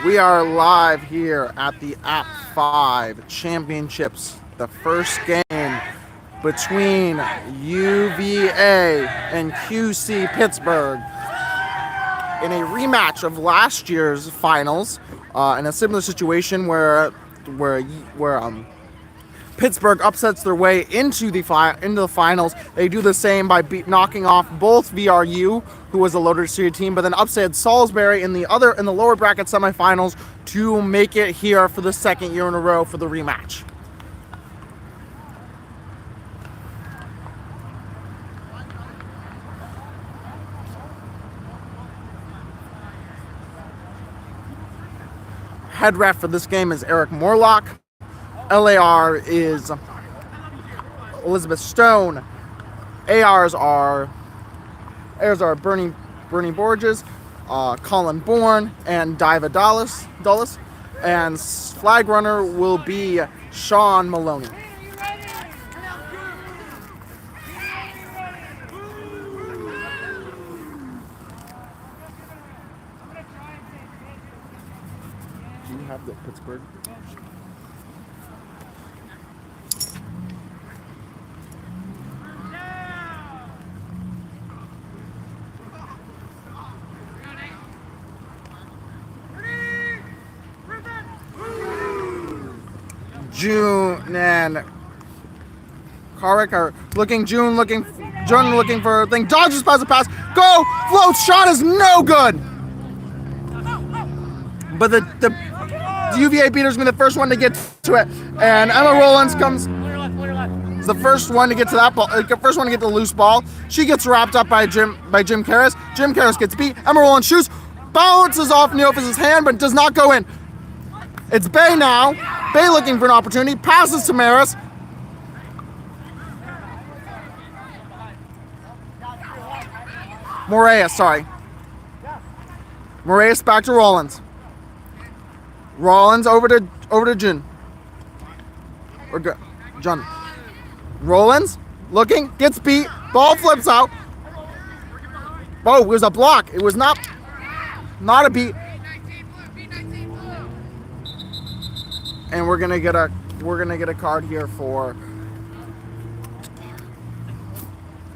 We are live here at the App-5 Championships, the first game between UVA and QC Pittsburgh in a rematch of last year's finals, in a similar situation where Pittsburgh upsets their way into the finals. They do the same by knocking off both VRU, who was a lower seed team, but then upset Salisbury in the lower bracket semifinals to make it here for the second year in a row for the rematch. Head ref for this game is Eric Morlock. LAR is Elizabeth Stone. ARs are Bernie Borges, Colin Bourne, and Diva Dulles. And flag runner will be Sean Maloney. Do you have the Pittsburgh? June and Carrick are looking. June looking for a thing. Dodges past the pass. Go! Floats. Shot is no good. But the UVA beater's been the first one to get to it, and Emma Rollins comes. Is the first one to get to that ball. First one to get the loose ball. She gets wrapped up by Jim Karras. Jim Karras gets beat. Emma Rollins shoots, bounces off Neofis' hand, but does not go in. It's Bay now. Bay looking for an opportunity. Passes to Maris. Moraes back to Rollins. Rollins over to June. John. Rollins looking, gets beat. Ball flips out. Oh, it was a block. It was not a beat. And we're gonna get a card here for.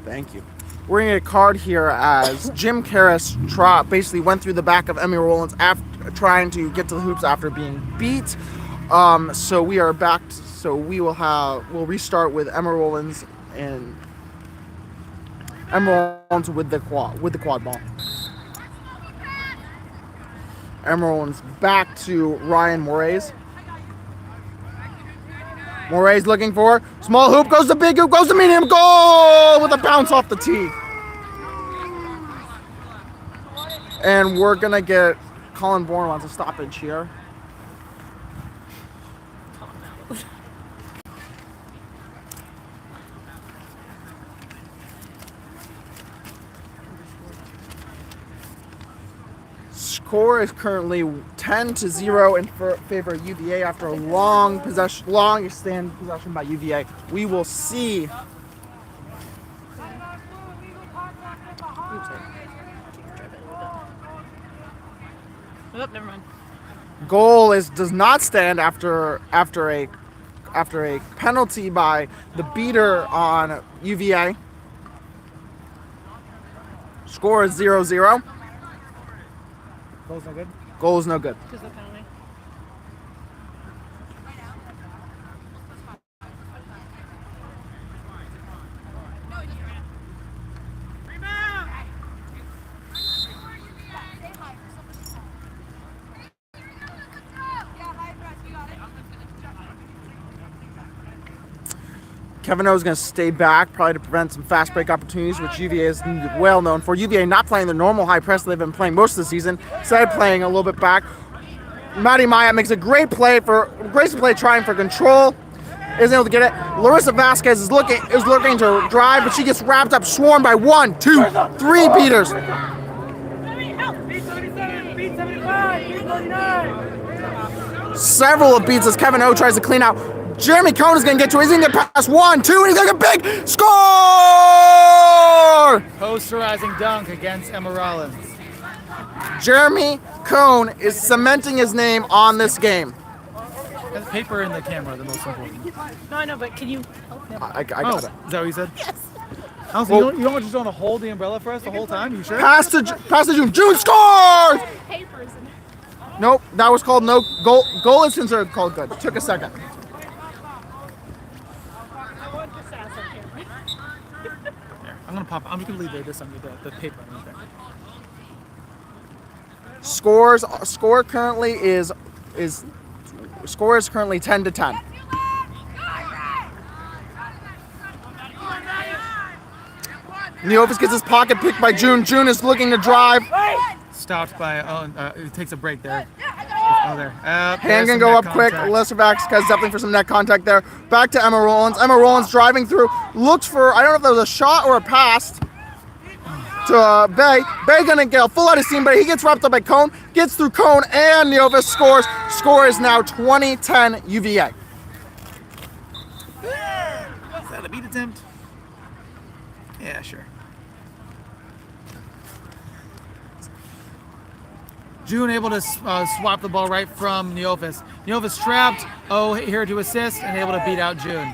Thank you. We're gonna get a card here as Jim Karras basically went through the back of Emmy Rollins after trying to get to the hoops after being beat. So we are back. So we'll restart with Emma Rollins and Emma Rollins with the quad ball. Emma Rollins back to Ryan Moraes. Moraes looking for small hoop, goes to big hoop, goes to medium, goal with a bounce off the tee. And we're gonna get Colin Bourne wants a stoppage here. Score is currently 10-0 in favor of UVA after a long extended possession by UVA. We will see. Oh, never mind. Goal does not stand after a penalty by the beater on UVA. Score is 0-0. Goal's no good? Goal is no good. Because of the penalty. Kevin O is going to stay back, probably to prevent some fast break opportunities, which UVA is well known for. UVA not playing the normal high press they've been playing most of the season, instead playing a little bit back. Maddie Maya makes a great play trying for control. Isn't able to get it. Larissa Vasquez is looking to drive, but she gets wrapped up, swarmed by 1, 2, 3 beaters. Several of beats as Kevin O tries to clean out. Jeremy Cohn is going to get to it. He's going to get past 1, 2, and he's going to get big score! Posterizing dunk against Emma Rollins. Jeremy Cone is cementing his name on this game. Got the paper in the camera, the most important. No, I know, but can you? Oh, never mind. I got it. Is that what you said? Yes. Honestly, Well- you don't just want to hold the umbrella for us the whole time? You sure? Pass to June. June scores! Papers. Nope, that was called no goal. Goal instance are called good. Took a second. I want this ass on camera. Here, I'm gonna leave this under the paper. Right there. Score currently is score is currently 10-10. Neofis gets his pocket picked by June. June is looking to drive. Stopped by it takes a break there. Oh, there. Hand can go up quick. Lestervax has definitely for some net contact there. Back to Emma Rollins. Emma Rollins driving through. Looks for, I don't know if that was a shot or a pass to Bay. Bay gonna get a full out of steam, but he gets wrapped up by Cone. Gets through Cone and Neofis scores. Score is now 20-10 UVA. Is that a beat attempt? Yeah, sure. June able to swap the ball right from Neofis. Neofis trapped. Oh, here to assist and able to beat out June.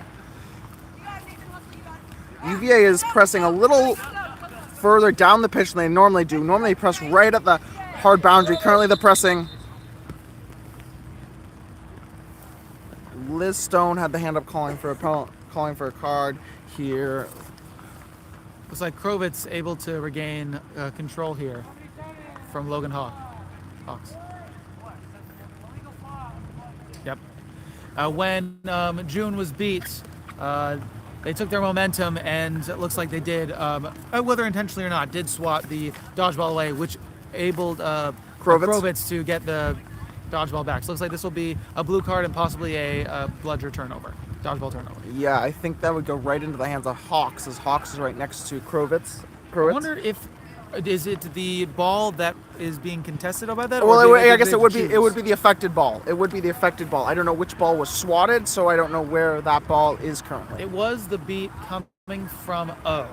UVA is pressing a little further down the pitch than they normally do. Normally they press right at the hard boundary. Currently they're pressing. Liz Stone had the hand up calling for a card here. Looks like Krovitz able to regain control here from Logan Hawks. Yep. When June was beat, they took their momentum, and it looks like they did, whether intentionally or not, did swat the dodgeball away, which enabled Krovitz to get the dodgeball back. So it looks like this will be a blue card and possibly a bludger turnover, dodgeball turnover. Yeah, I think that would go right into the hands of Hawks, as Hawks is right next to Krovitz. I wonder if is it the ball that is being contested about that? Well, or I guess it would be choose? the affected ball. It would be the affected ball. I don't know which ball was swatted, so I don't know where that ball is currently. It was the beat coming from O.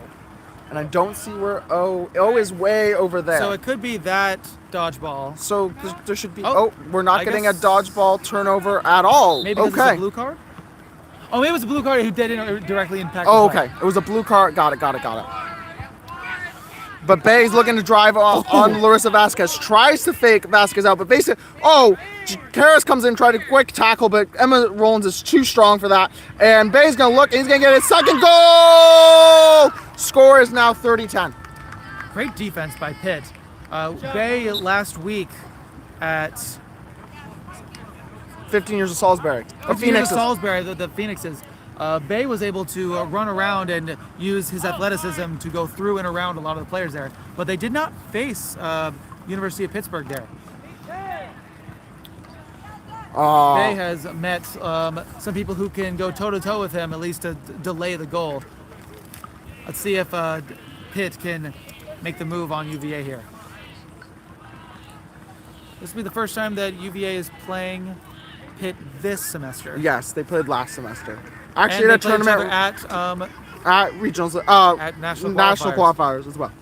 And I don't see where O is way over there. So it could be that dodgeball. So there should be. Oh, We're not I getting guess- a dodgeball turnover at all. Maybe because it's okay. a blue card? Oh, maybe it was a blue card who didn't directly impact Oh, the play. okay. It was a blue card. Got it. But Bay's looking to drive off on Larissa Vasquez. Tries to fake Vasquez out, but basically, Karras comes in, tried a quick tackle, but Emma Rollins is too strong for that. And Bay's going to look, and he's going to get his second goal! Score is now 30-10. Great defense by Pitt. Bay last week at 15 years of Salisbury. The Phoenix Phoenixes. Salisbury, the Phoenixes. Bay was able to run around and use his athleticism to go through and around a lot of the players there, but they did not face University of Pittsburgh there. Bay has met some people who can go toe-to-toe with him, at least to delay the goal. Let's see if Pitt can make the move on UVA here. This will be the first time that UVA is playing Pitt this semester. Yes, they played last semester. And Actually, they at a played each other tournament at at regionals, at national qualifiers as well.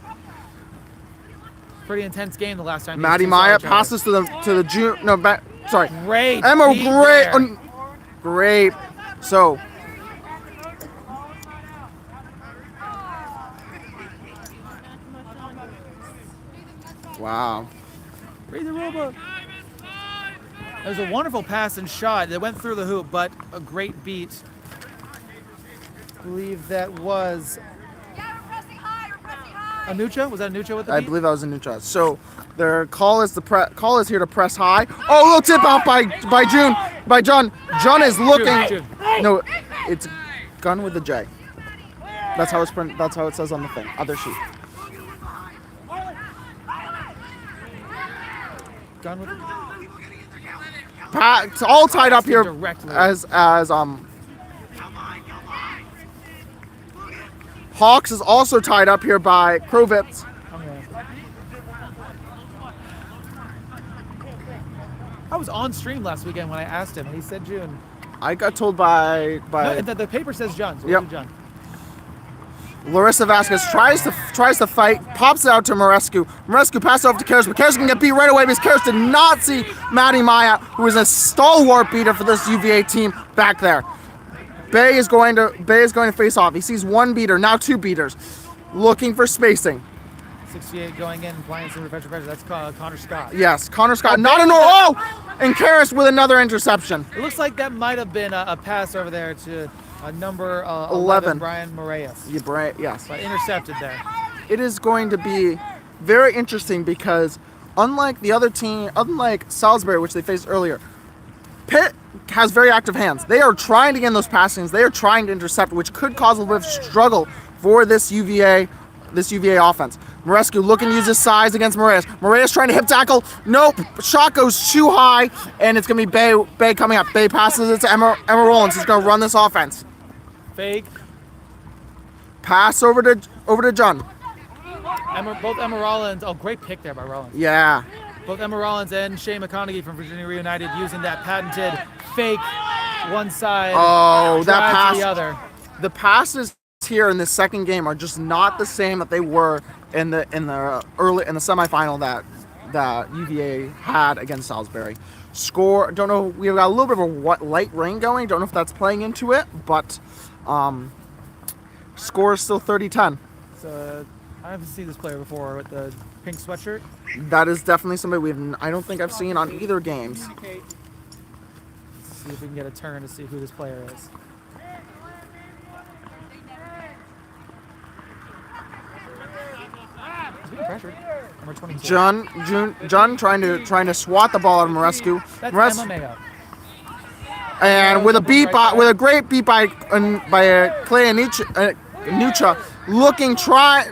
pretty intense game the last time. Maddie these two saw Maya each other. passes to the June. No, sorry. Great. Emma, beat great. there. Great. So. Wow. Read the rulebook. It was a wonderful pass and shot that went through the hoop, but a great beat. I believe that was Anucha. Was that Anucha with the beat? I believe that was a new shot. So their call is here to press high. Oh, little tip out by June. By John. John is looking. June. No, it's gun with a J. That's how it says on the thing. Other sheet. Gun with It's all tied up here Directly. as Hawks is also tied up here by Krovitz. I was on stream last weekend when I asked him, and he said June. I got told by No, the paper says John. So Yep. we'll do John. Larissa Vasquez tries to fight, pops it out to Marescu. Marescu passes it over to Karras, but Karras can get beat right away because Karras did not see Maddie Maya, who is a stalwart beater for this UVA team back there. Bay is going to face off. He sees one beater, now two beaters, looking for spacing. 68 going in, playing some pressure. That's Connor Scott. Yes, Connor Scott, not a normal. Oh! And Karras with another interception. It looks like that might have been a pass over there to number 11, Brian Moraes. Yeah, yes. But intercepted there. It is going to be very interesting because unlike the other team, unlike Salisbury, which they faced earlier, Pitt has very active hands. They are trying to get in those passings. They are trying to intercept, which could cause a little bit of struggle for this UVA offense. Marescu looking to use his size against Moraes. Moraes trying to hip tackle. Nope. Shot goes too high, and it's going to be Bay coming up. Bay passes it to Emma Rollins, who's going to run this offense. Fake. Pass over to John. Both Emma Rollins. Oh, great pick there by Rollins. Yeah. Both Emma Rollins and Shea McConaughey from Virginia Reunited using that patented fake one side. Oh, that pass. To the other. The passes here in the second game are just not the same that they were in the semifinal that UVA had against Salisbury. Score, don't know, we've got a little bit of a light rain going, don't know if that's playing into it, but score is still 30-10. So I haven't seen this player before with the pink sweatshirt. That is definitely somebody I don't think I've seen on either games. Let's see if we can get a turn to see who this player is. Pressured. Number 22. John trying to swat the ball out of Marescu. That's Emma Mayo. And with a great beat by Clay Anucha,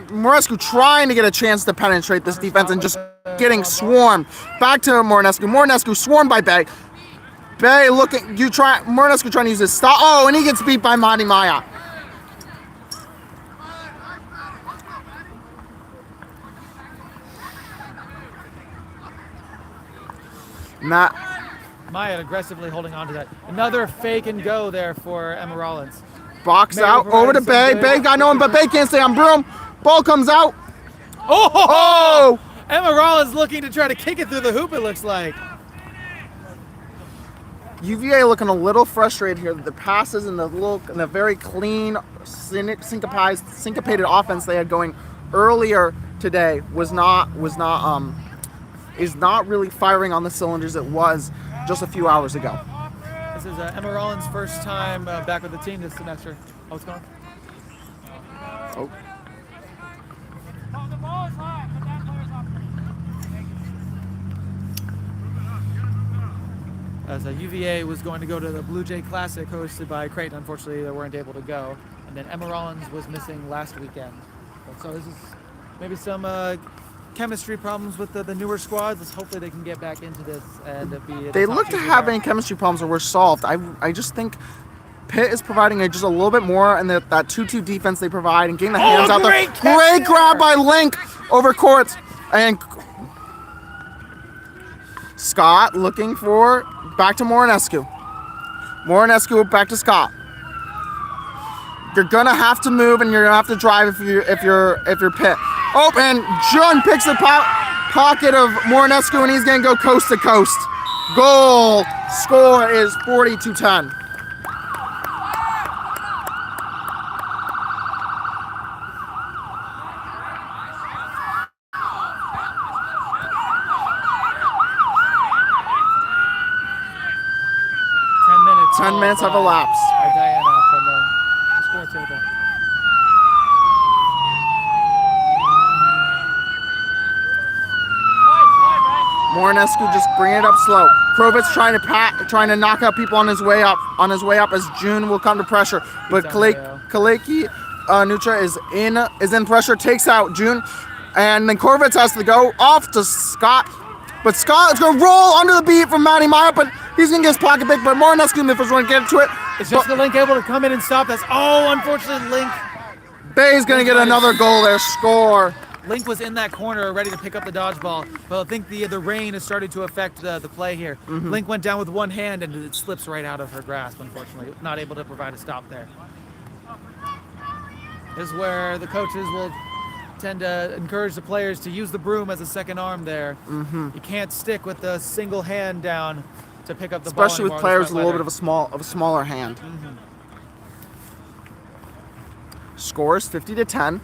Marescu trying to get a chance to penetrate this defense and just getting swarmed. Back to Moranescu. Moranescu swarmed by Bay. Bay Moranescu trying to use his stop. Oh, and he gets beat by Maddie Maya. Maya aggressively holding on to that. Another fake and go there for Emma Rollins. Box out over to Bay. Bay got no one, but Bay can't stay on broom. Ball comes out. Oh! Emma Rollins looking to try to kick it through the hoop, it looks like. UVA looking a little frustrated here. The passes and the very clean, syncopated offense they had going earlier today is not really firing on the cylinders it was just a few hours ago. This is Emma Rollins' first time back with the team this semester. Oh, it's gone. Oh. As UVA was going to go to the Blue Jay Classic hosted by Creighton, unfortunately they weren't able to go. And then Emma Rollins was missing last weekend. So this is maybe some chemistry problems with the newer squads. Let's hopefully they can get back into this and be. They look to have any chemistry problems or were solved. I just think Pitt is providing just a little bit more, and that 2-2 defense they provide and getting the hands out there. Great grab by Link over courts, and Scott looking for back to Moranescu. Moranescu back to Scott. You're gonna have to move and you're gonna have to drive if you're Pitt. Oh, and Jun picks the pocket of Moranescu and he's gonna go coast to coast. Goal. Score is 40-10. Ten minutes have elapsed. Diana from the score table. Moranescu just bringing it up slow. Krovitz trying to knock out people on his way up. As June will come to pressure, but Kaleki Nutra is in pressure, takes out June, and then Krovitz has to go off to Scott. But Scott is going to roll under the beat from Maddie Maya, but he's going to get his pocket pick. But Moranescu in the first one to get to it. Is just the Link able to come in and stop this? Oh, unfortunately, Link. Bay's going to get another goal there. Score. Link was in that corner ready to pick up the dodgeball, but I think the rain has started to affect the play here. Mm-hmm. Link went down with one hand and it slips right out of her grasp, unfortunately. Not able to provide a stop there. is where the coaches will tend to encourage the players to use the broom as a second arm there. Mm-hmm. You can't stick with the single hand down to pick up the Especially ball with players with a little bit of a smaller hand. Mm-hmm. Scores 50-10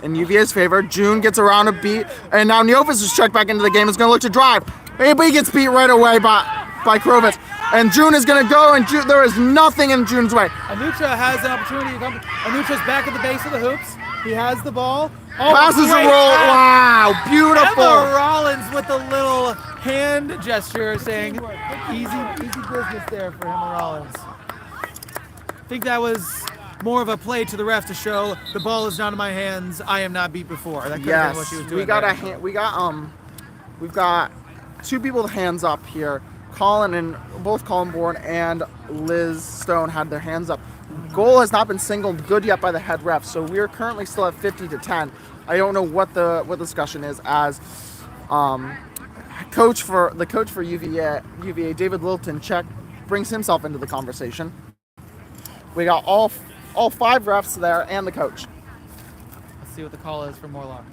in UVA's favor. June gets around a beat, and now Neofis is checked back into the game. Is going to look to drive. But he gets beat right away by Krovitz. And June is going to go, and there is nothing in June's way. Anucha has an opportunity to come. Anucha's back at the base of the hoops. He has the ball. Passes a great roll. pass. Wow, beautiful. Emma Rollins with a little hand gesture saying, easy business there for Emma Rollins. I think that was more of a play to the ref to show the ball is not in my hands. I am not beat before. That could have been what she was doing. We've got two people with hands up here. Both Colin Bourne and Liz Stone had their hands up. Goal has not been singled good yet by the head ref, so we're currently still at 50-10. I don't know what the discussion is as coach for UVA, David Littleton, brings himself into the conversation. We got all five refs there and the coach. Let's see what the call is for Morlock.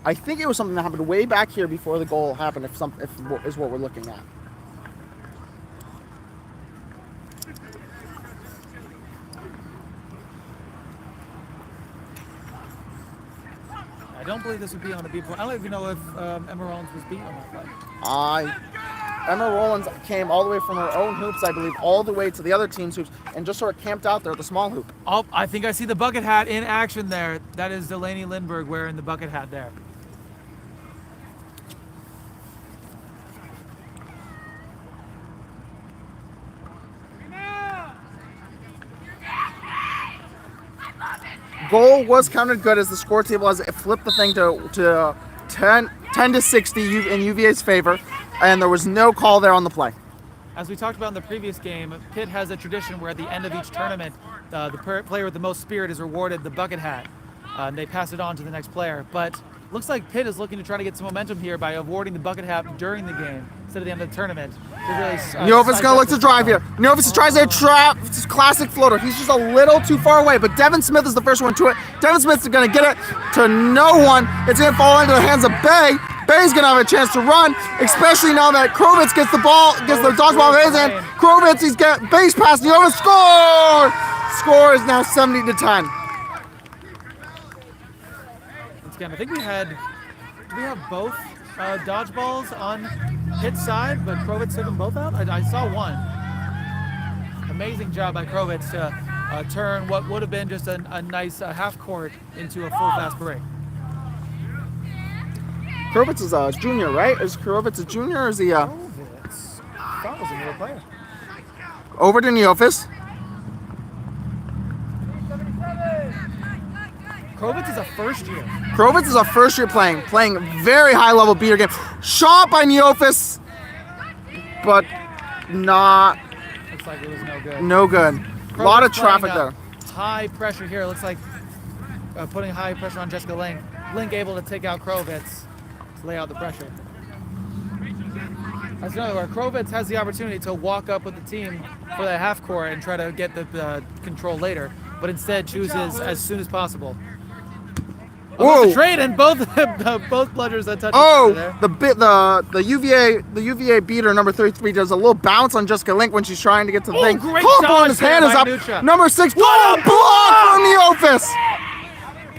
I think it was something that happened way back here before the goal happened, if is what we're looking at. I don't believe this would be on a beat point. I don't even know if Emma Rollins was beat on that play. Emma Rollins came all the way from her own hoops, I believe, all the way to the other team's hoops, and just sort of camped out there at the small hoop. Oh, I think I see the bucket hat in action there. That is Delaney Lindbergh wearing the bucket hat there. Goal was counted good as the score table has flipped the thing to 10-60 in UVA's favor, and there was no call there on the play. As we talked about in the previous game, Pitt has a tradition where at the end of each tournament, the player with the most spirit is rewarded the bucket hat. And they pass it on to the next player. But looks like Pitt is looking to try to get some momentum here by awarding the bucket hat during the game instead of the end of the tournament. Neofis going to look to drive here. Neofis tries a trap, classic floater. He's just a little too far away, but Devin Smith is the first one to it. Devin Smith is going to get it to no one. It's going to fall into the hands of Bay. Bay's going to have a chance to run, especially now that Krovitz gets the dodgeball in his hand. Krovitz, he's got base pass. Neofis score! Score is now 70-10. Again, I think we have both dodgeballs on Pitt's side, but Krovitz took them both out. I saw one. Amazing job by Krovitz to turn what would have been just a nice half court into a full fast break. Krovitz is a junior, right? Is Krovitz a junior or is he Krovitz, I thought it was a newer player. Over to Neofis. Krovitz is a first year. Krovitz is a first year playing very high level beater game. Shot by Neofis, but not. Looks like it was no good. No good. A lot of traffic there. High pressure here. Looks like putting high pressure on Jessica Link. Link able to take out Krovitz to lay out the pressure. That's another where Krovitz has the opportunity to walk up with the team for that half court and try to get the control later, but instead chooses as soon as possible. The trade and both bludgers that touch. Oh, the UVA beater number 33 does a little bounce on Jessica Link when she's trying to get to the thing. Great on his hand is up. Nucha. Number 6. What a block from Neofis.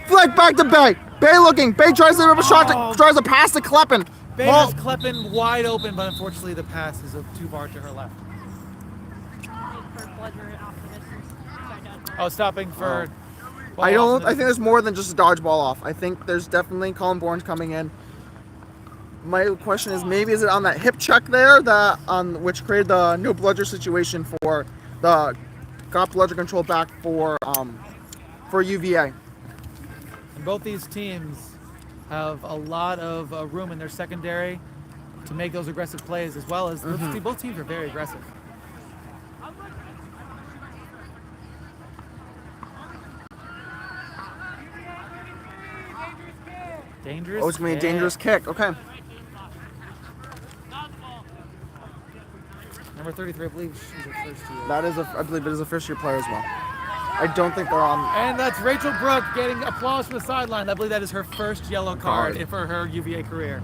Flick back to Bay. Bay looking. Bay tries to rip a shot. Tries to pass to Kleppen. Bay has Kleppen wide open, but unfortunately the pass is too far to her left. Oh, stopping for. I think there's more than just a dodgeball off. I think there's definitely Colin Bourne coming in. My question is, maybe is it on that hip check there which created the no bludger situation for got bludger control back for UVA. And both these teams have a lot of room in their secondary to make those aggressive plays, as well as both teams are very aggressive. Dangerous. Oh, it's going to be a dangerous kick. Okay. Number 33, I believe she's her first year. I believe it is a first-year player as well. I don't think they're on. And that's Rachel Brook getting applause from the sideline. I believe that is her first yellow card for her UVA career.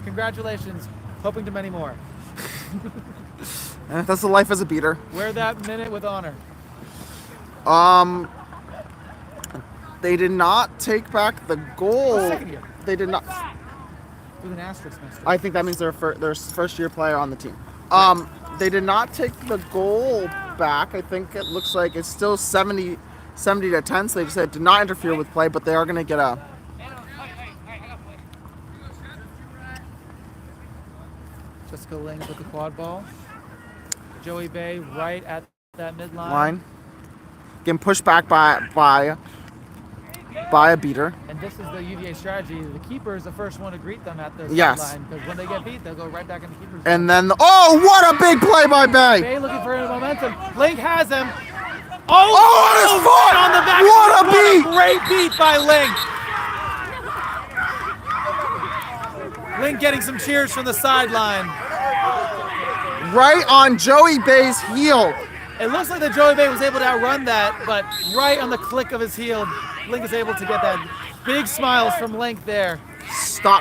Congratulations. Hoping to many more. That's the life as a beater. Wear that minute with honor. They did not take back the goal. Second year. They did not. With an asterisk next to it. I think that means they're their first-year player on the team. They did not take the goal back. I think it looks like it's still 70 to 10. So they just said did not interfere with play, but they are going to get a. Jessica Link with the quad ball. Joey Bay right at that midline. Line. Getting pushed back by a beater. And this is the UVA strategy. The keeper is the first one to greet them at the Yes. line because when they get beat, they'll go right back into keeper's And then, what a big play by Bay! Bay looking for momentum. Link has him. On his foot! On the back. What a beat! Great beat by Link. Link getting some cheers from the sideline. Right on Joey Bay's heel. It looks like that Joey Bay was able to outrun that, but right on the click of his heel, Link is able to get that. Big smiles from Link there.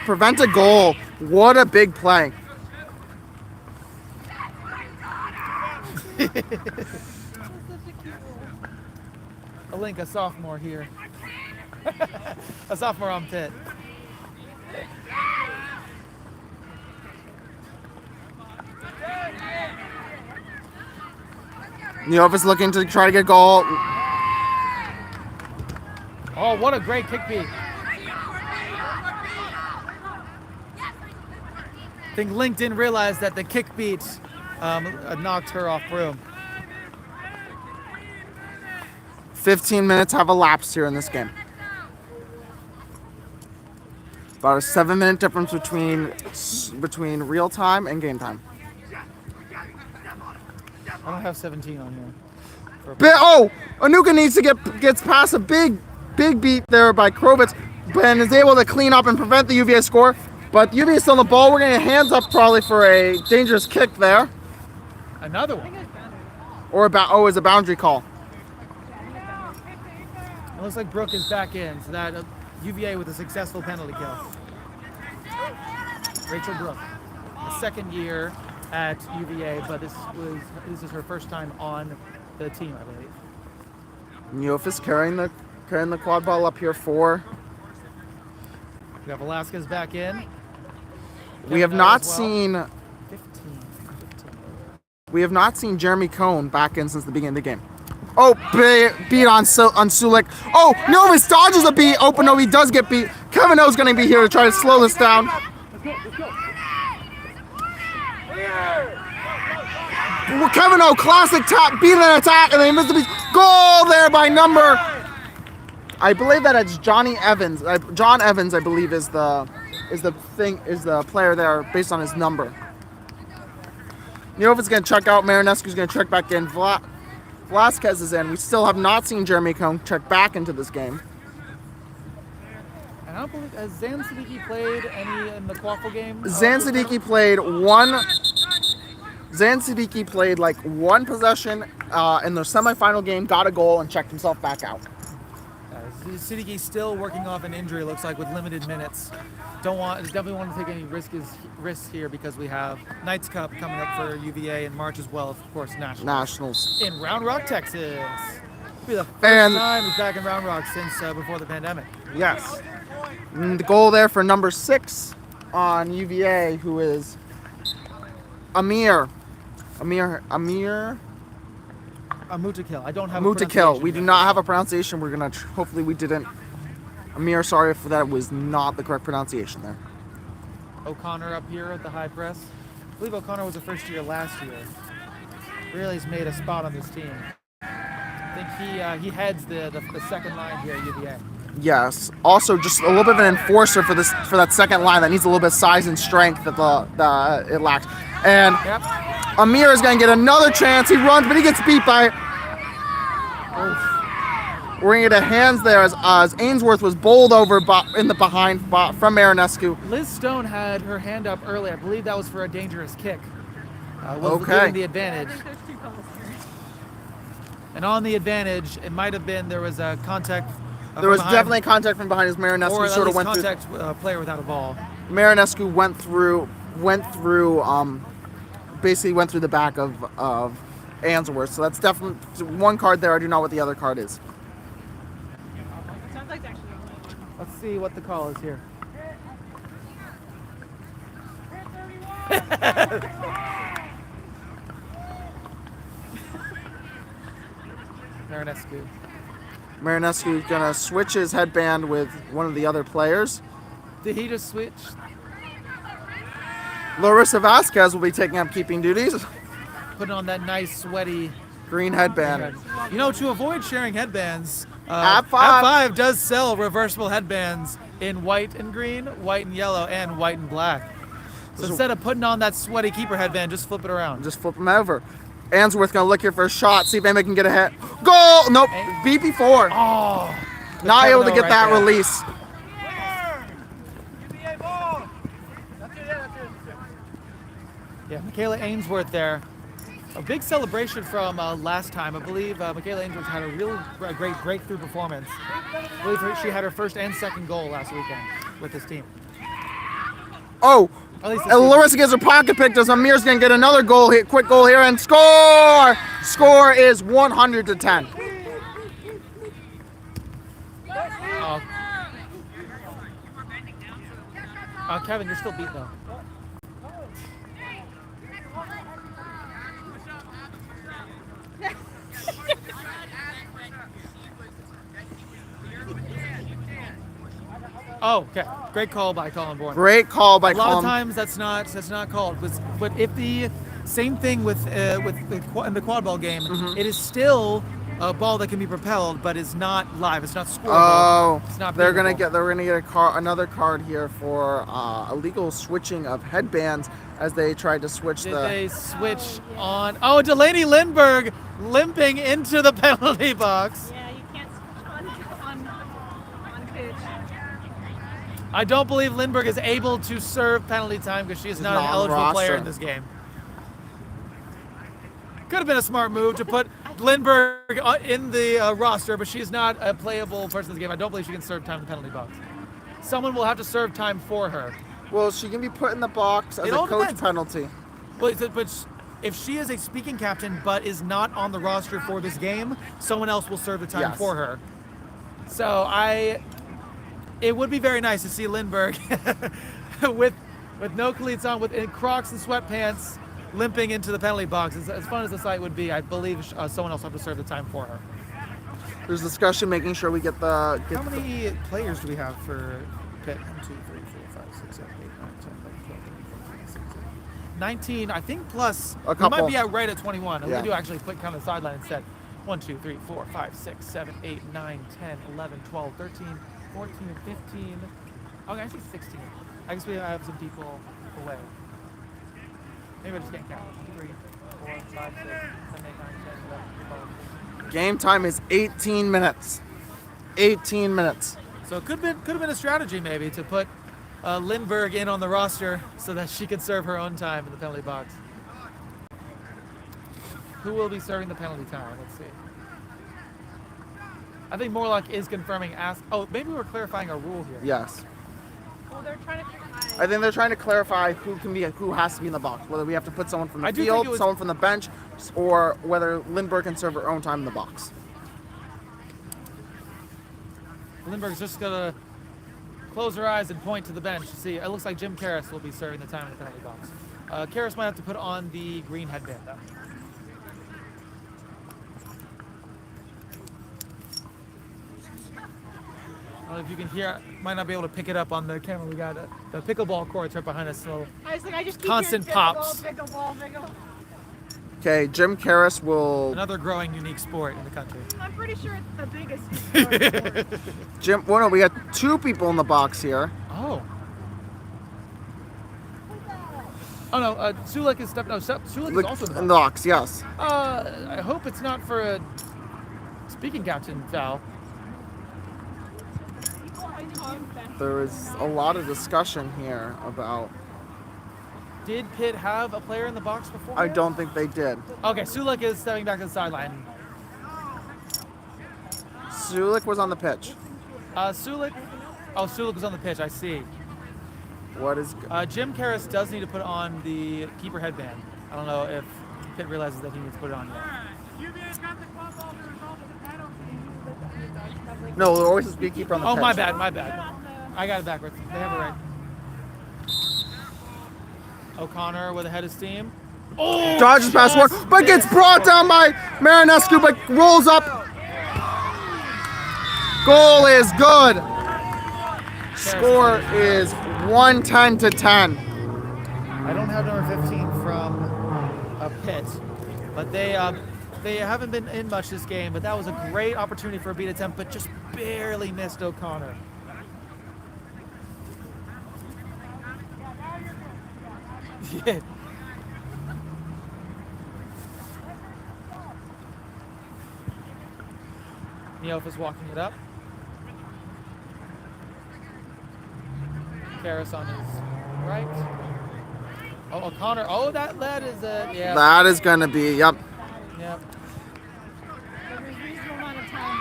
Prevent a goal. What a big play. A Link, a sophomore here. A sophomore on pit. Neovis looking to try to get a goal. Oh, what a great kick beat. I think Link didn't realize that the kick beat knocked her off broom. 15 minutes have elapsed here in this game. About a 7-minute difference between real time and game time. I don't have 17 on here. Anuka needs to gets past a big beat there by Krovitz, and is able to clean up and prevent the UVA score. But UVA is still on the ball. We're going to hands up probably for a dangerous kick there. Another one. Or is a boundary call. It looks like Brooke is back in, so that UVA with a successful penalty kill. Rachel Brooke, the second year at UVA, but this is her first time on the team, I believe. Neofis carrying the quad ball up here for. We got Velasquez back in. We have not seen. 15. We have not seen Jeremy Cohn back in since the beginning of the game. Beat on Sulik. Neofis dodges a beat. But no, he does get beat. Kevin O's going to be here to try to slow this down. Kevin O, classic tap, beat an attack, and they missed the beat. Goal there by number. I believe that it's Johnny Evans. John Evans, I believe, is the player there based on his number. Neova's going to check out. Marinescu's going to check back in. Velasquez is in. We still have not seen Jeremy Cohn check back into this game. And I don't believe, has Zan Siddiqui played any in the Quaffle game? Zan Siddiqui played one. Zan Siddiqui played like one possession in the semifinal game, got a goal, and checked himself back out. Siddiqui still working off an injury, looks like, with limited minutes. Definitely want to take any risks here because we have Knights Cup coming up for UVA in March as well, of course, Nationals. In Round Rock, Texas. It'll be the first time he's back in Round Rock since before the pandemic. Yes. And the goal there for number 6 on UVA, who is Amir. Mutakil. I don't have Mutakil. We do not have a pronunciation. We're gonna hopefully we didn't. Amir, sorry if that was not the correct pronunciation there. O'Connor up here at the high press. I believe O'Connor was a first year last year. Really has made a spot on this team. I think he heads the second line here at UVA. Yes. Also, just a little bit of an enforcer for that second line that needs a little bit of size and strength that it lacks. And Amir is going to get another chance. He runs, but he gets beat by. We're going to get a hands there as Ainsworth was bowled over in the behind from Marinescu. Liz Stone had her hand up early. I believe that was for a dangerous kick. was Okay. giving the I advantage. think there's 2 calls here. And on the advantage, it might have been there was a contact. There was from behind, definitely contact from behind as Marinescu or at sort of least went through. contact player without a ball. Marinescu went through basically went through the back of Answorth. So that's definitely one card there. I do not know what the other card is. Sounds like actually only one. Let's see what the call is here. Marinescu. Marinescu gonna switch his headband with one of the other players. Did he just switch? Larissa Vasquez will be taking up keeping duties. Putting on that nice sweaty. Green headband. You know, to avoid sharing headbands, App-5. App-5 does sell reversible headbands in white and green, white and yellow, and white and black. So instead of putting on that sweaty keeper headband, just flip it around. Just flip him over. Answorth gonna look here for a shot, see if anybody can get a hit. Goal! Nope. Beat before. Oh! Not able to get right that there. release. Yeah, Michaela Ainsworth there. A big celebration from last time. I believe Michaela Ainsworth had a real great breakthrough performance. I believe she had her first and second goal last weekend with this team. Oh, At least and Larissa gets her pocket picked as Amir's gonna get another goal here, quick goal here, and score! Score is 100-10. Kevin, you're still beat though. Oh, okay. Great call by Colin Bourne. Great call by A lot of Colin. times that's not called. But if the same thing with in the quad ball game, it is still a ball that can be propelled, but is not live. It's not scoreable. Oh, It's not they're gonna beatable. get another card here for illegal switching of headbands as they tried to switch Did the. they switch on? Oh, Delaney Lindbergh limping into the penalty box. Yeah, you can't switch on pitch. I don't believe Lindbergh is able to serve penalty time because she is not an not on the eligible player roster. in this game. Could have been a smart move to put Lindbergh in the roster, but she is not a playable person in this game. I don't believe she can serve time in the penalty box. Someone will have to serve time for her. Well, she can be put in the box as It a all coach depends. penalty. But if she is a speaking captain but is not on the roster for this game, someone else will serve the time Yes. for her. So it would be very nice to see Lindbergh with no cleats on, with in Crocs and sweatpants, limping into the penalty box. As fun as the sight would be, I believe someone else will have to serve the time for her. There's discussion making sure we get the. How many players do we have for Pitt? 1, 2, 3, 4, 5, 6, 7, 8, 9, 10, 11, 12, 13, 14, 15, 16, 19, I think, plus. A We couple. might be out right at 21. Yeah. We do actually put count on the sideline instead. 1, 2, 3, 4, 5, 6, 7, 8, 9, 10, 11, 12, 13, 14, 15. Oh, actually 16. I guess we have some people away. Maybe I just can't count. 3, 4, 5, 6, 7, 8, 9, 10, 11, 12. Game time is 18 minutes. 18 minutes. So it could have been a strategy maybe to put Lindbergh in on the roster so that she could serve her own time in the penalty box. Who will be serving the penalty time? Let's see. I think Morlock is confirming. Oh, maybe we're clarifying a rule here. Yes. Well, they're trying to figure out. I think they're trying to clarify who has to be in the box. Whether we have to put someone from the I do think field, it was- someone from the bench, or whether Lindbergh can serve her own time in the box. Lindbergh's just gonna close her eyes and point to the bench. See, it looks like Jim Karras will be serving the time in the penalty box. Karras might have to put on the green headband though. I don't know if you can hear, might not be able to pick it up on the camera. We got the pickleball courts right behind us. So I was like, I just keep Constant hearing pops. Pickleball. Okay, Jim Karras will. another growing unique sport in the country. I'm pretty sure it's the biggest sport. Well, no, we got two people in the box here. Oh. Oh no, Sulik is stepping. No, Sulik is also In the box, yes. I hope it's not for a speaking captain foul. There is a lot of discussion here about Did Pitt have a player in the box before? I don't think they did. Okay, Sulik is stepping back to the sideline. Sulik was on the pitch. Sulik. Oh, Sulik was on the pitch. I see. What is? Jim Karras does need to put on the keeper headband. I don't know if Pitt realizes that he needs to put it on yet. No, there always has to be a keeper on the pitch. Oh, my bad. I got it backwards. They have it right. O'Connor with a head of steam. Oh, Dodges past one, but gets brought down by Marinescu, but rolls up. Goal is good. Score is 110 to 10. I don't have number 15 from Pitt, but they haven't been in much this game. But that was a great opportunity for a beat attempt, but just barely missed O'Connor. Yeah. Neof is walking it up. Karras on his right. Oh, O'Connor. Oh, that is a yeah. That is gonna be Yep. There's reasonable amount of time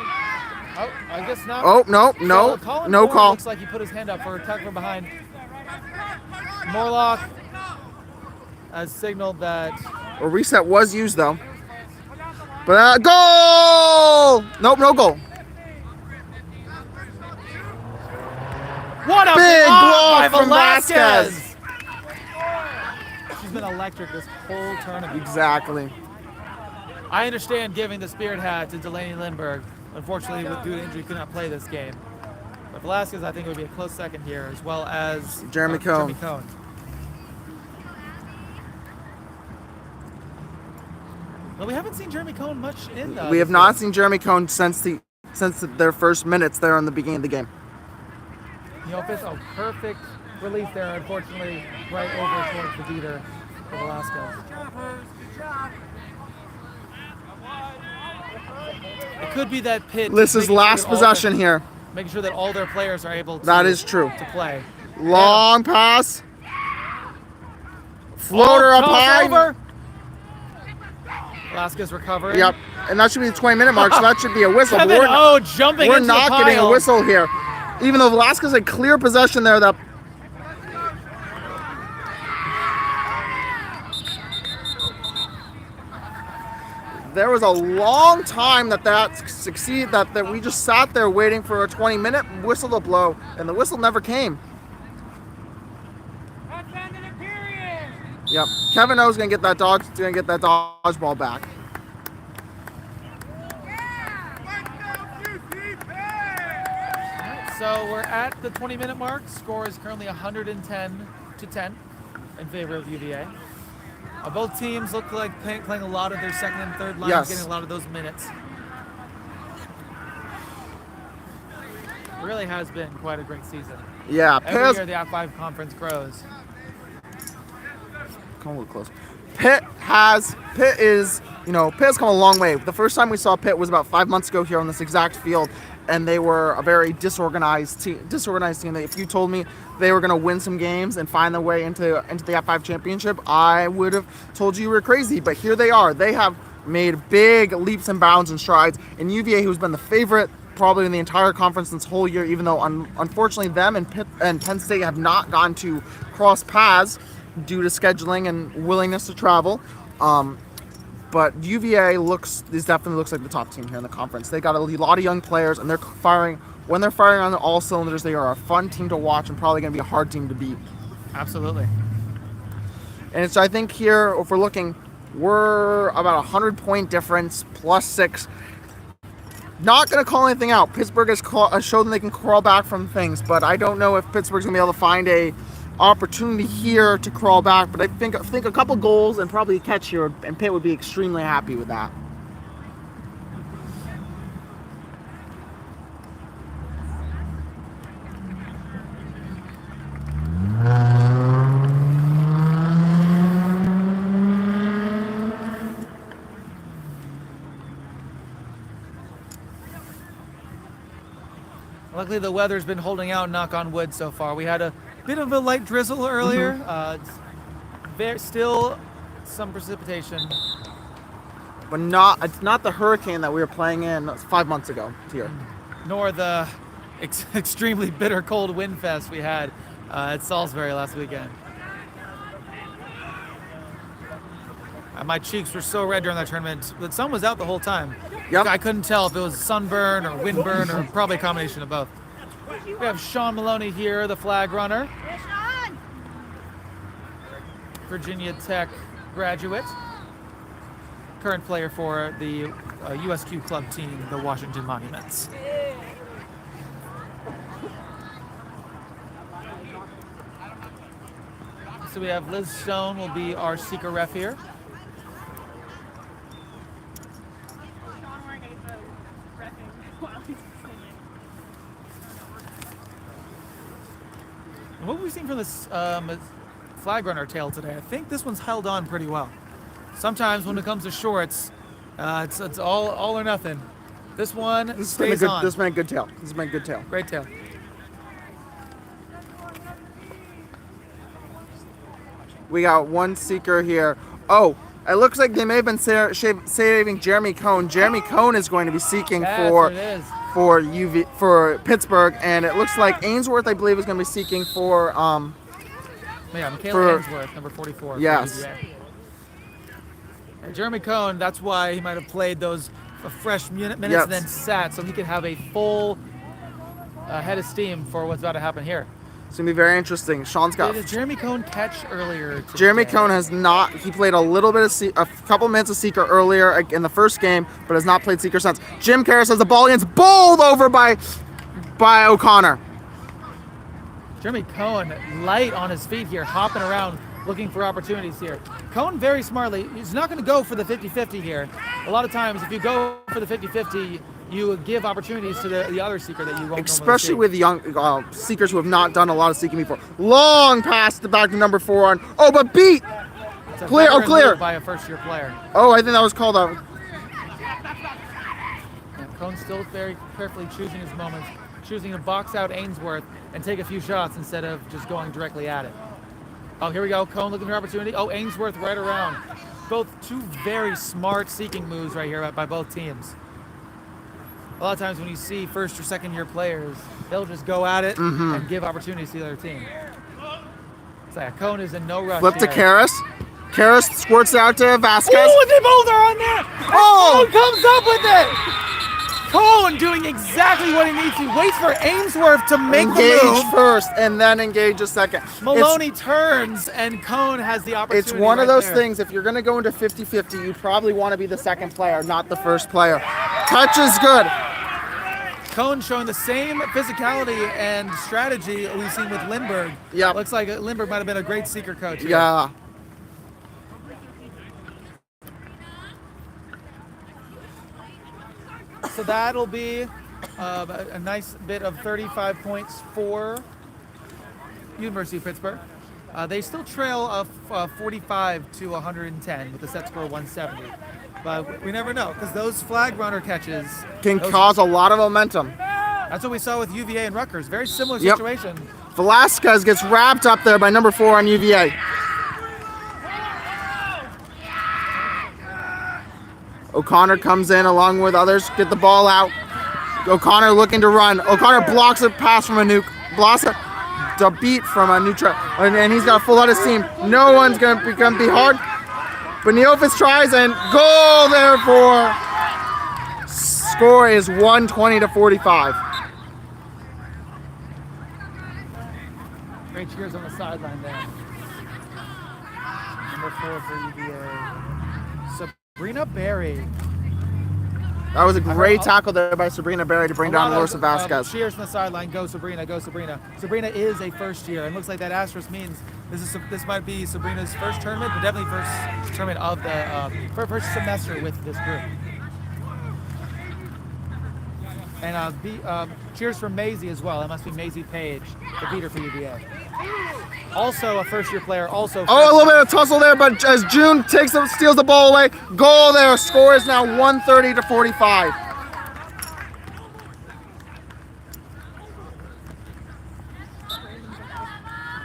Oh, I guess not. Oh no, So Colin no Moore call. Looks like he put his hand up for a tackle from behind. Morlock has signaled that. A reset was used though. But goal! Nope, no goal. What a Big block by block from Velasquez! She's been electric this whole tournament. Exactly. I understand giving the Spirit hat to Delaney Lindbergh. Unfortunately, due to injury, could not play this game. But Velasquez, I think, would be a close second here, as well as Jeremy Cohn. Well, we haven't seen Jeremy Cohn much in We have not seen Jeremy Cohn since their first minutes there in the beginning of the game. Oh, perfect release there, unfortunately, right over towards the beater for Velasquez. It could be that Pitt. This is last possession here. Making sure that all their players are able to. That is true. To play. Long pass. Floater up high. Over. Velasquez recovering. Yep, and that should be the 20-minute mark, so that should be a whistle. Kevin O jumping We're into the not getting a pile. whistle here. Even though Velasquez had clear possession there, that there was a long time that we just sat there waiting for a 20-minute whistle to blow, and the whistle never came. Yep, Kevin O's gonna get that dodgeball back. So we're at the 20-minute mark. Score is currently 110 to 10 in favor of UVA. Both teams look like playing a lot of their second and third lines, Yes. getting a lot of those minutes. It really has been quite a great season. Yeah, Every year the App-5 conference grows. Come a little close. Pitt has come a long way. The first time we saw Pitt was about 5 months ago here on this exact field, and they were a very disorganized team. If you told me they were going to win some games and find their way into the App-5 championship, I would have told you were crazy. But here they are. They have made big leaps and bounds and strides. And UVA, who's been the favorite probably in the entire conference this whole year, even though unfortunately them and Penn State have not gone to cross paths due to scheduling and willingness to travel. But UVA definitely looks like the top team here in the conference. They got a lot of young players, and when they're firing on all cylinders, they are a fun team to watch and probably going to be a hard team to beat. Absolutely. And so I think here, if we're looking, we're about 100-point difference, +6. Not going to call anything out. Pittsburgh has shown they can crawl back from things, but I don't know if Pittsburgh's going to be able to find a opportunity here to crawl back. But I think a couple goals and probably a catch here, and Pitt would be extremely happy with that. Luckily, the weather's been holding out, knock on wood, so far. We had a bit of a light drizzle earlier. still some precipitation. But it's not the hurricane that we were playing in 5 months ago here. Nor the extremely bitter cold wind fest we had at Salisbury last weekend. My cheeks were so red during that tournament. The sun was out the whole time. Yep. I couldn't tell if it was sunburn or windburn or probably a combination of both. We have Sean Maloney here, the flag runner. Virginia Tech graduate. Current player for the USQ club team, the Washington Monuments. So we have Liz Stone will be our seeker ref here. And what have we seen from this flag runner tail today? I think this one's held on pretty well. Sometimes when it comes to shorts, it's all or nothing. This one stays on. This has been a good tail. This has been a good tail. Great tail. We got one seeker here. Oh, it looks like they may have been saving Jeremy Cohn. Jeremy Cohn is going to be seeking for Pittsburgh, and it looks like Ainsworth, I believe, is going to be seeking for Michaela Ainsworth, number 44. Yes. And Jeremy Cohn, that's why he might have played those fresh minutes Yes. and then sat, so he could have a full head of steam for what's about to happen here. It's going to be very interesting. Sean's got... Did Jeremy Cohn catch earlier today? Jeremy Cohn has not. He played a couple minutes of seeker earlier in the first game, but has not played seeker since. Jim Karras has the ball against, bowled over by O'Connor. Jeremy Cohn light on his feet here, hopping around, looking for opportunities here. Cohn very smartly, he's not going to go for the 50-50 here. A lot of times, if you go for the 50-50, you give opportunities to the other seeker that you won't Especially with young seekers who have not done a lot of seeking before. Long pass to back to number 4 on. Oh, but beat! Clear, oh, clear! By a first-year player. Oh, I think that was called out. And Cohn still very carefully choosing his moments, choosing to box out Ainsworth and take a few shots instead of just going directly at it. Oh, here we go. Cohn looking for opportunity. Oh, Ainsworth right around. Both two very smart seeking moves right here by both teams. A lot of times when you see first or second year players, they'll just go at it and give opportunities to the other team. So yeah, Cohn is in no rush. Flip to Karras. Karras squirts out to Vasquez. Oh, they both are on there! Oh! Cohn comes up with it! Cohn doing exactly what he needs to. Waits for Ainsworth to make the move. Engage first and then engage a second. Maloney turns and Cohn has the opportunity. It's one of those there. things, if you're going to go into 50-50, you probably want to be the second player, not the first player. Touch is good. Cohn showing the same physicality and strategy we've seen with Lindbergh. Yeah. Looks like Lindbergh might have been a great seeker coach here. Yeah. So that'll be a nice bit of 35 points for University of Pittsburgh. They still trail 45 to 110 with a set score of 170. But we never know because those flag runner catches Can cause a lot of momentum. That's what we saw with UVA and Rutgers. Very similar situation. Velasquez gets wrapped up there by number 4 on UVA. O'Connor comes in along with others, get the ball out. O'Connor looking to run. O'Connor blocks a pass from a nuke. Blocks a beat from a neutral. And he's got a full out of steam. No one's going to be hard. But Neofitz tries and goal there for. Score is 120 to 45. Great cheers on the sideline there. Number 4 for UVA. Sabrina Berry. That was a great tackle there by Sabrina Berry to bring down Larissa Vasquez. Cheers from the sideline. Go Sabrina, go Sabrina. Sabrina is a first year, and looks like that asterisk means this might be Sabrina's first tournament, but definitely first tournament of the first semester with this group. And cheers for Maisie as well. That must be Maisie Page, the beater for UVA. Also a first-year player. Also. Oh, a little bit of tussle there, but as June steals the ball away, goal there. Score is now 130 to 45.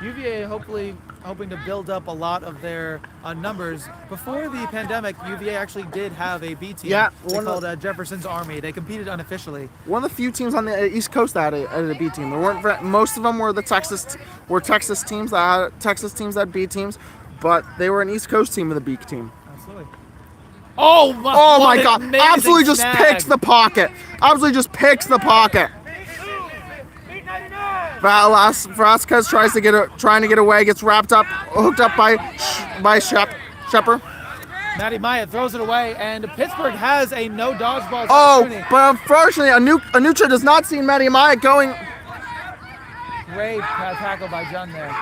UVA hoping to build up a lot of their numbers. Before the pandemic, UVA actually did have a B team. Yeah, they called Jefferson's Army. They competed unofficially. One of the few teams on the East Coast that had a B team. There weren't most of them were Texas teams that had B teams, but they were an East Coast team with a B team. Absolutely. Oh my God! Absolutely just picks the pocket. Absolutely just picks the pocket. Vasquez trying to get away, gets hooked up by Shepard. Matty Myatt throws it away, and Pittsburgh has a no dodgeball. Oh, but unfortunately, Anucha does not see Matty Myatt going. Great tackle by John there.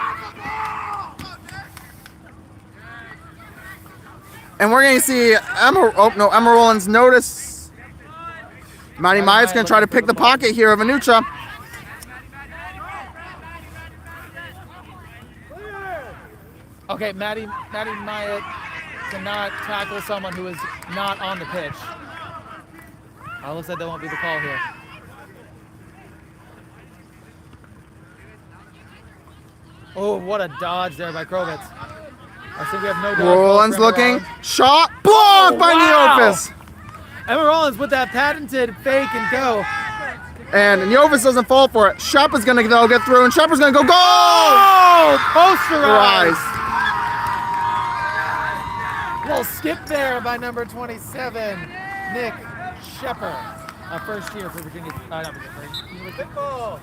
And we're going to see Emma Rollins notice. Matty Myatt's going to try to pick the pocket here of Anucha. Okay, Matty Myatt cannot tackle someone who is not on the pitch. Looks like that won't be the call here. Oh, what a dodge there by Krovitz. I think we have no dodge. Rollins looking. Shot. Blocked by Neofis. Emma Rollins with that patented fake and go. And Neofis doesn't fall for it. Shep is going to get through, and Shepard's going to go. Goal! Oh, posterized. Little skip there by number 27, Nick Shepard. First year for Virginia. Football.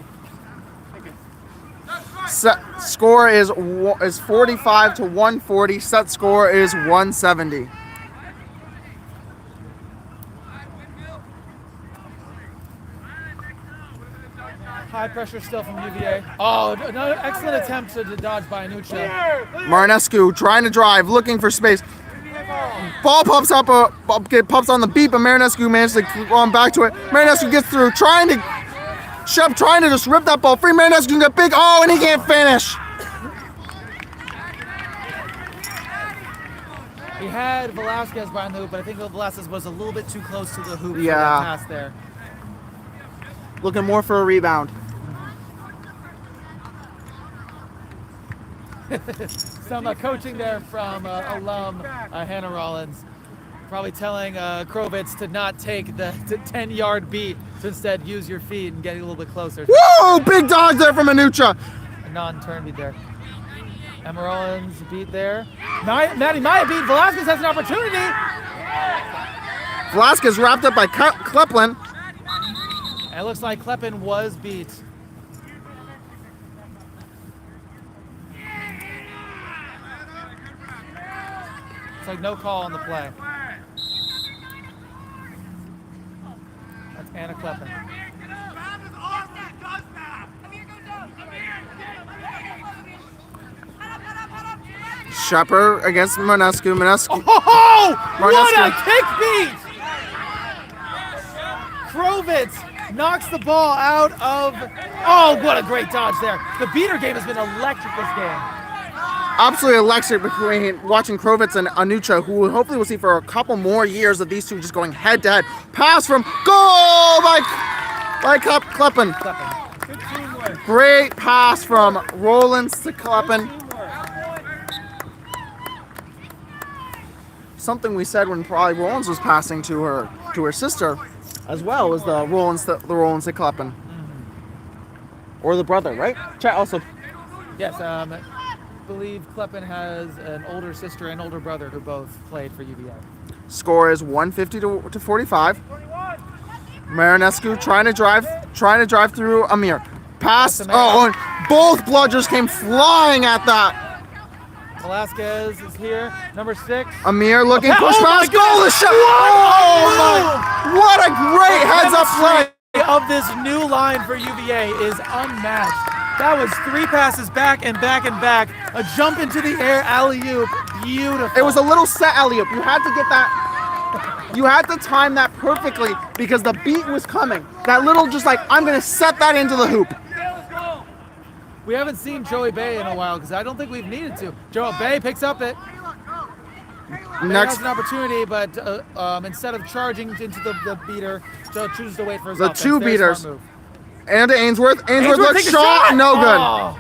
Score is 45 to 140. Set score is 170. High pressure still from UVA. Oh, another excellent attempt to dodge by Anucha. Marinescu trying to drive, looking for space. Ball pops on the beat, but Marinescu manages to go on back to it. Marinescu gets through, trying to just rip that ball free. Marinescu can get big. Oh, and he can't finish. He had Velasquez behind the hoop, but I think Velasquez was a little bit too close to the hoop for Yeah. that pass there. Looking more for a rebound. Some coaching there from alum Hannah Rollins. Probably telling Krovitz to not take the 10-yard beat, to instead use your feet and get a little bit closer. Whoa! Big dodge there from Anucha. A non-turn beat there. Emma Rollins beat there. Matty Myatt beat. Velasquez has an opportunity. Velasquez wrapped up by Kleplin. And it looks like Kleppen was beat. It's like no call on the play. That's Anna Kleppen. Shepard against Marinescu. Oh! What a kick beat! Krovitz knocks the ball out of... Oh, what a great dodge there. The beater game has been electric this game. Absolutely electric between watching Krovitz and Anucha, who hopefully we'll see for a couple more years of these two just going head-to-head. Pass from goal by Kleppen. Good teamwork. Great pass from Rollins to Kleppen. Something we said when probably Rollins was passing to her sister, as well, was the Rollins to Kleppen. Or the brother, right? Chat also. Yes, I believe Kleppen has an older sister and older brother who both played for UVA. Score is 150 to 45. Marinescu trying to drive through Amir. Pass. Oh, and both bludgers came flying at that. Velasquez is here, number 6. Amir looking push pass. Goal to shot. What a great heads up play of this new line for UVA is unmatched. That was 3 passes back and back and back. A jump into the air alley-oop. Beautiful. It was a little set alley-oop. You had to get that. You had to time that perfectly because the beat was coming. That little just like, I'm going to set that into the hoop. We haven't seen Joey Bay in a while because I don't think we've needed to. Joey Bay picks up it. Next has an opportunity, but instead of charging into the beater, Joe chooses to wait for his offense. The two beaters. And to Ainsworth. Ainsworth looks shot. No good.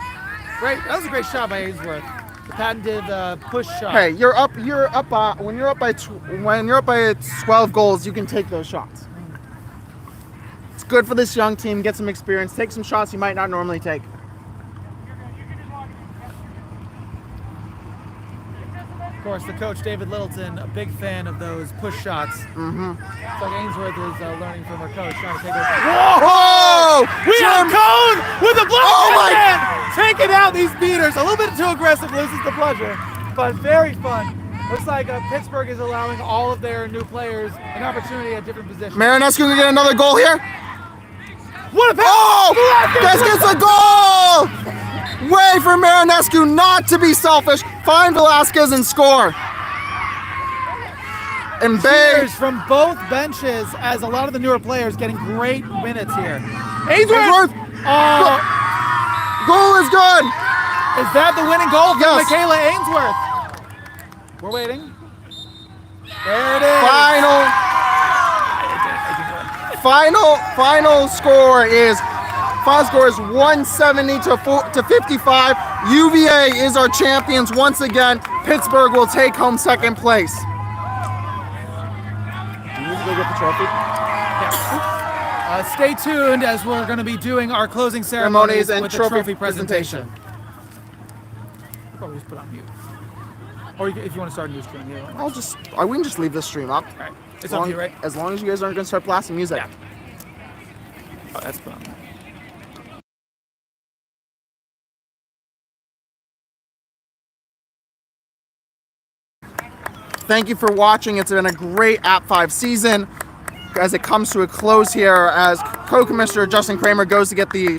Great. That was a great shot by Ainsworth. The patented push shot. Hey, you're up by when you're up by 12 goals, you can take those shots. It's good for this young team, get some experience, take some shots you might not normally take. Of course, the coach, David Littleton, a big fan of those push shots. Mm-hmm. It's like Ainsworth is learning from her coach, trying to take it. Whoa! We have Cone with the block Oh my- hand! Taking out these beaters. A little bit too aggressive, loses the pleasure, but very fun. Looks like Pittsburgh is allowing all of their new players an opportunity at different positions. Marinescu can get another goal here. What a pass! Oh! This gets a goal! Way for Marinescu not to be selfish. Find Velasquez and score. And Bay. Cheers from both benches as a lot of the newer players getting great minutes here. Ainsworth! Oh, Goal is good. is that the winning goal for Yes. Michaela Ainsworth? We're waiting. There it is. Final score is 170 to 55. UVA is our champions once again. Pittsburgh will take home second place. Do you need to go get the trophy? Stay tuned as we're going to be doing our closing ceremonies And with the trophy trophy presentation. Probably just put on mute. Or if you want to start a new stream, yeah. We can just leave this stream up. All right. It's on you, right? As long as you guys aren't going to start blasting music. Yeah. Oh, that's put on. Thank you for watching. It's been a great App-5 season. As it comes to a close here, as co-commissioner Justin Kramer goes to get the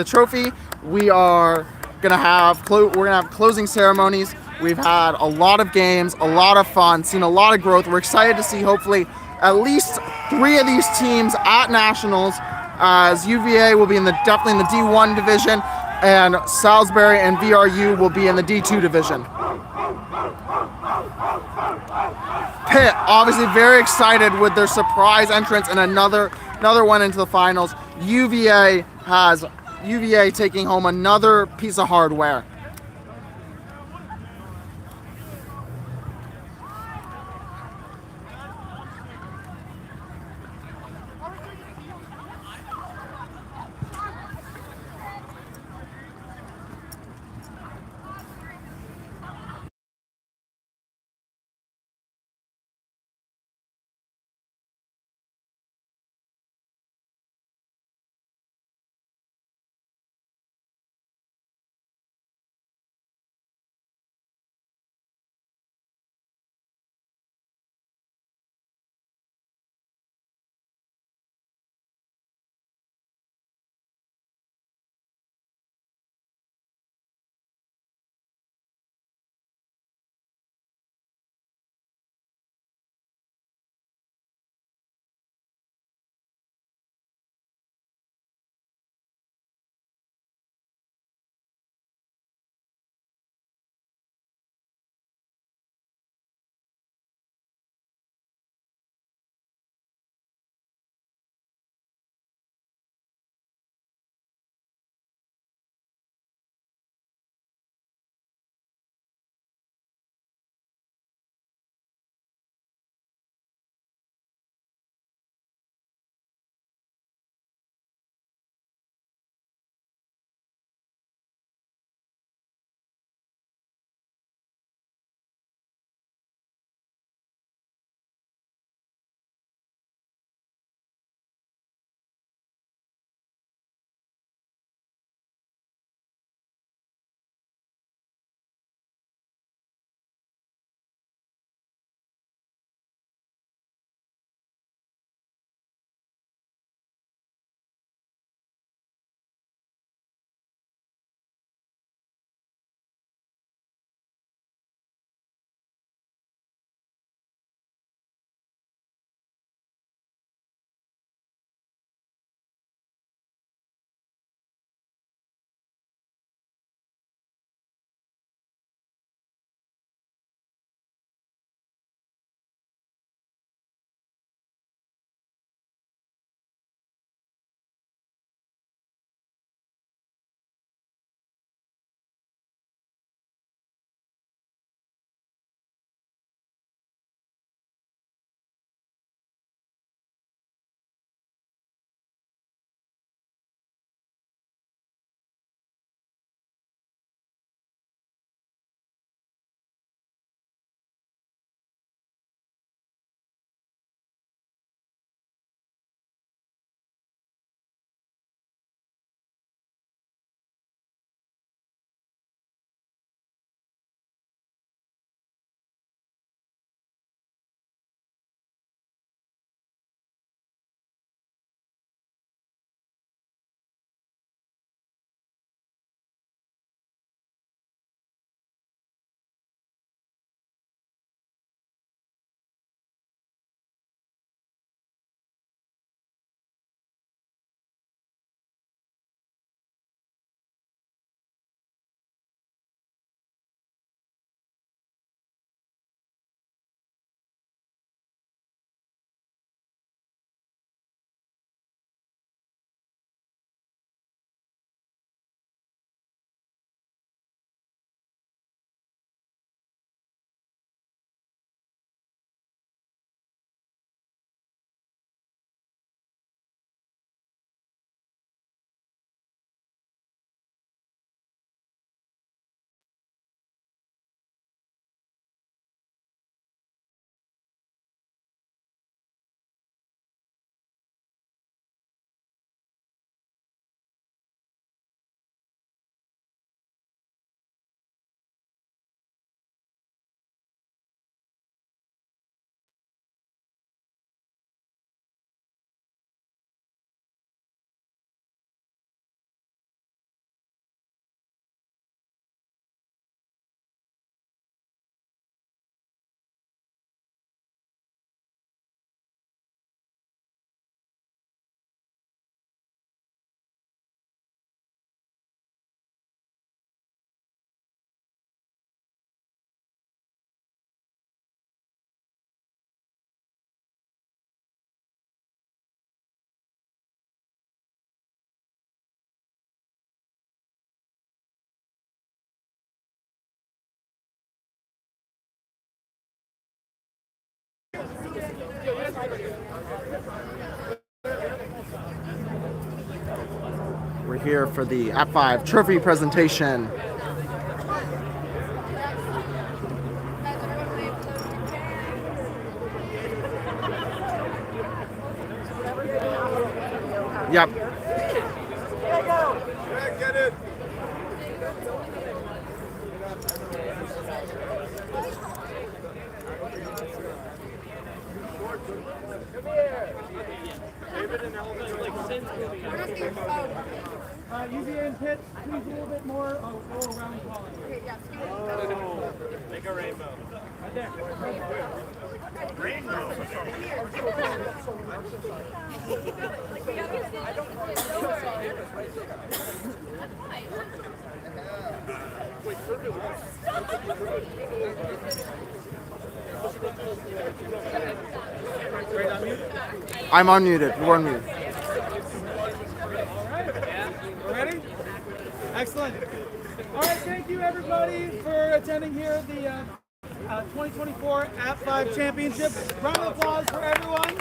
trophy, we are gonna have closing ceremonies. We've had a lot of games, a lot of fun, seen a lot of growth. We're excited to see hopefully at least 3 of these teams at nationals, as UVA will be definitely in the D1 division, and Salisbury and VRU will be in the D2 division. Pitt obviously very excited with their surprise entrance and another one into the finals. UVA taking home another piece of hardware. here for the App-5 trophy presentation. Yep. Get it. UVA and Pitt, please a little bit more around calling. Make a rainbow. Right there. I'm unmuted. You're unmuted. Ready? Excellent. All right, thank you everybody for attending here at the 2024 App-5 Championship. Round of applause for everyone.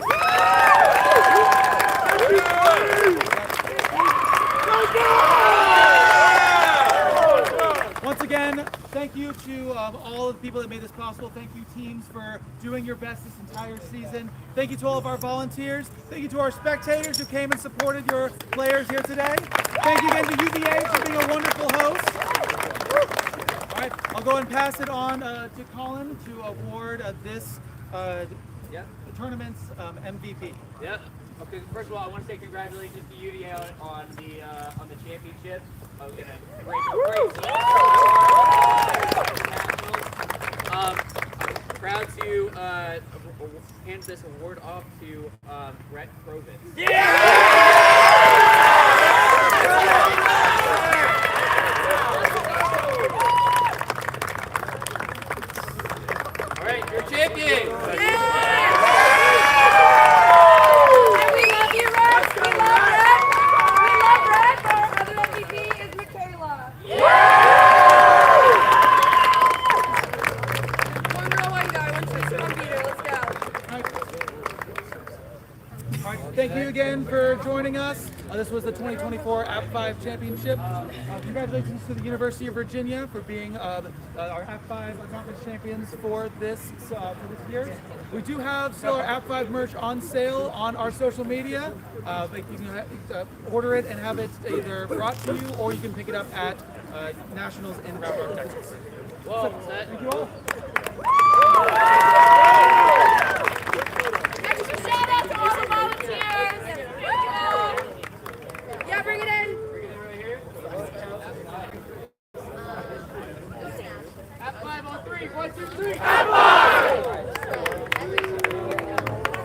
Once again, thank you to all of the people that made this possible. Thank you, teams, for doing your best this entire season. Thank you to all of our volunteers. Thank you to our spectators who came and supported your players here today. Thank you again to UVA for being a wonderful host. All right, I'll go and pass it on to Colin to award this tournament's MVP. Yeah. Okay. First of all, I want to say congratulations to UVA on the championship. Okay. Great. Proud to hand this award off to Brett Provis. All right, you're champion. We love you, Rex. We love Rex. We love Rex. Our other MVP is Michaela. One girl, one guy. One choice, one beater. Let's go. All right, thank you again for joining us. This was the 2024 App-5 Championship. Congratulations to the University of Virginia for being our App-5 conference champions for this year. We do have still our App-5 merch on sale on our social media. You can order it and have it either brought to you, or you can pick it up at Nationals in Round Rock, Texas. Well, Thank you all. Extra shout out to all the volunteers. Yeah, bring it in. bring it in right here. App-5 on 3. 1, 2, 3.